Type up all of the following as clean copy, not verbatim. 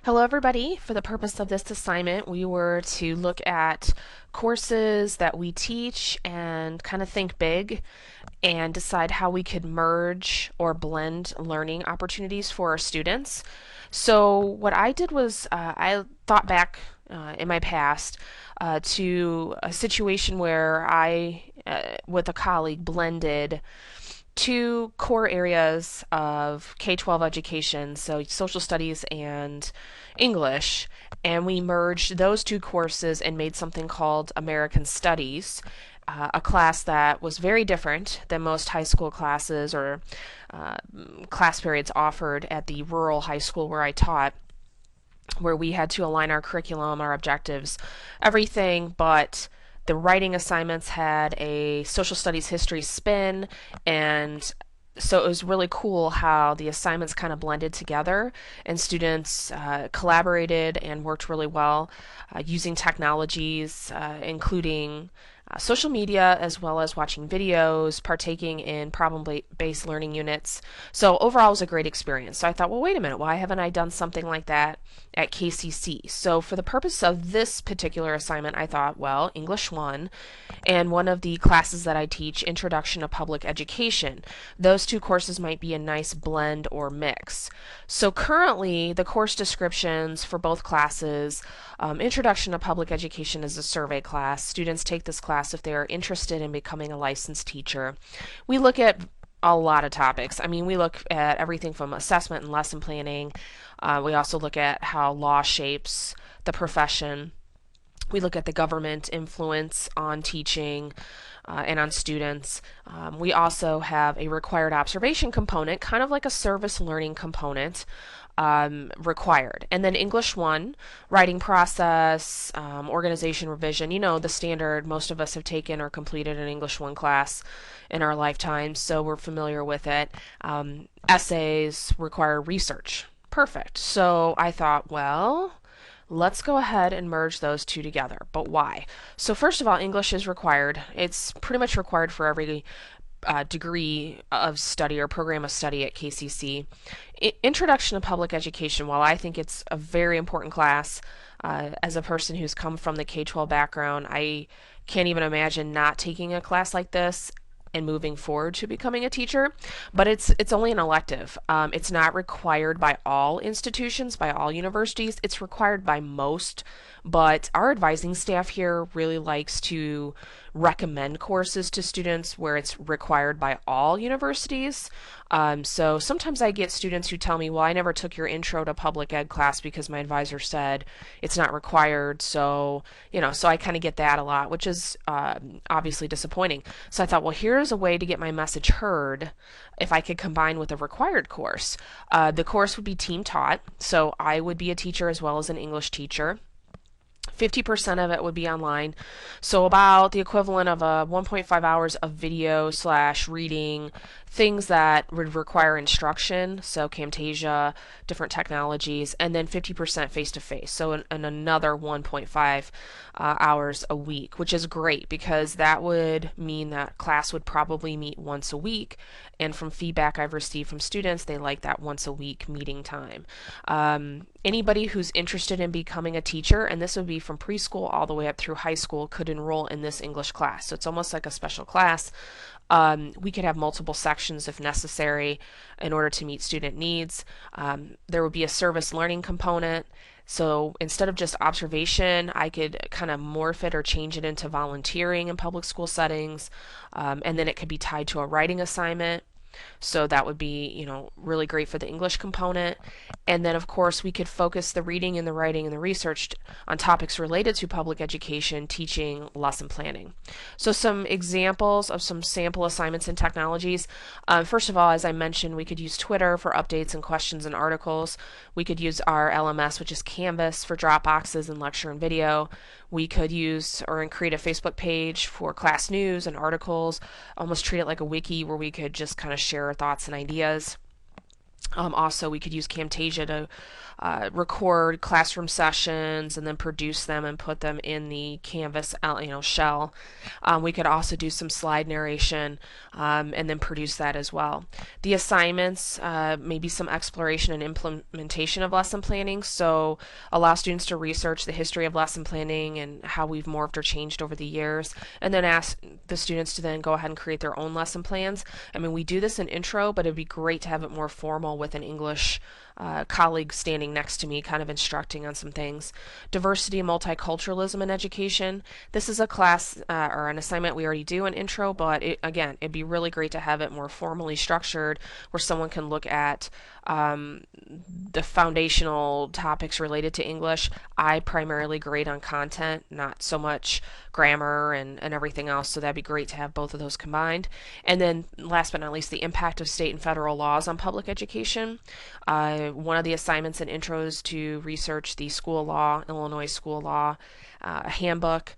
Hello, everybody. For the purpose of this assignment, we were to look at courses that we teach and kind of think big and decide how we could merge or blend learning opportunities for our students. So, what I did was I thought back in my past to a situation where with a colleague, blended two core areas of K-12 education, so social studies and English, and we merged those two courses and made something called American Studies, a class that was very different than most high school classes or uh, class periods offered at the rural high school where I taught, where we had to align our curriculum, our objectives, everything but the writing assignments had a social studies history spin, and so it was really cool how the assignments kind of blended together and students collaborated and worked really well using technologies, including social media, as well as watching videos, partaking in problem-based learning units. So overall, it was a great experience. So I thought, well, wait a minute, why haven't I done something like that at KCC? So for the purpose of this particular assignment, I thought, well, English 1 and one of the classes that I teach, Introduction to Public Education. Those two courses might be a nice blend or mix. So currently, the course descriptions for both classes, Introduction to Public Education is a survey class. Students take this class if they are interested in becoming a licensed teacher. We look at a lot of topics. I mean, we look at everything from assessment and lesson planning. We also look at how law shapes the profession. We look at the government influence on teaching and on students. We also have a required observation component, kind of like a service learning component. Required. And then English 1, writing process, organization revision, the standard most of us have taken or completed an English 1 class in our lifetime, so we're familiar with it. Essays require research. Perfect. So I thought, well, let's go ahead and merge those two together. But why? So first of all, English is required. It's pretty much required for every degree of study or program of study at KCC. Introduction to Public Education, while I think it's a very important class, as a person who's come from the K-12 background, I can't even imagine not taking a class like this and moving forward to becoming a teacher. But it's only an elective. It's not required by all institutions, by all universities. It's required by most, but our advising staff here really likes to recommend courses to students where it's required by all universities. So sometimes I get students who tell me, well, I never took your intro to public ed class because my advisor said it's not required. So, so I kind of get that a lot, which is obviously disappointing. So I thought, well, here's a way to get my message heard if I could combine with a required course. The course would be team taught. So I would be a teacher as well as an English teacher. 50% of it would be online, so about the equivalent of 1.5 hours of video slash reading, things that would require instruction, so Camtasia, different technologies, and then 50% face to face, so in another 1.5 hours a week, which is great because that would mean that class would probably meet once a week, and from feedback I've received from students, they like that once a week meeting time. Anybody who's interested in becoming a teacher, and this would be from preschool all the way up through high school, could enroll in this English class. So it's almost like a special class. We could have multiple sections if necessary in order to meet student needs. There would be a service learning component. So instead of just observation, I could kind of morph it or change it into volunteering in public school settings. And then it could be tied to a writing assignment. So that would be, really great for the English component. And then, of course, we could focus the reading and the writing and the research on topics related to public education, teaching, lesson planning. So some examples of some sample assignments and technologies. First of all, as I mentioned, we could use Twitter for updates and questions and articles. We could use our LMS, which is Canvas, for drop boxes and lecture and video. We could use or create a Facebook page for class news and articles, almost treat it like a wiki where we could just kind of share our thoughts and ideas. Also, we could use Camtasia to record classroom sessions and then produce them and put them in the Canvas, shell. We could also do some slide narration and then produce that as well. The assignments, maybe some exploration and implementation of lesson planning. So allow students to research the history of lesson planning and how we've morphed or changed over the years, and then ask the students to then go ahead and create their own lesson plans. I mean, we do this in intro, but it'd be great to have it more formal with an English colleague standing next to me, kind of instructing on some things. Diversity and multiculturalism in education. This is a class or an assignment we already do in intro, but again, it'd be really great to have it more formally structured where someone can look at the foundational topics related to English. I primarily grade on content, not so much grammar and everything else, so that'd be great to have both of those combined. And then last but not least, the impact of state and federal laws on public education. One of the assignments in intro is to research the school law, Illinois school law handbook.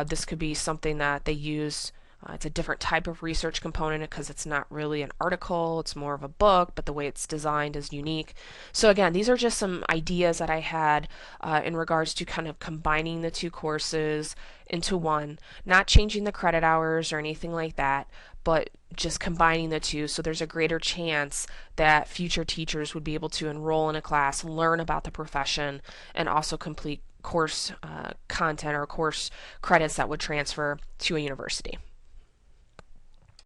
This could be something that they use. It's a different type of research component because it's not really an article, it's more of a book, but the way it's designed is unique. So, again, these are just some ideas that I had in regards to kind of combining the two courses into one, not changing the credit hours or anything like that, but just combining the two so there's a greater chance that future teachers would be able to enroll in a class, learn about the profession, and also complete course content or course credits that would transfer to a university.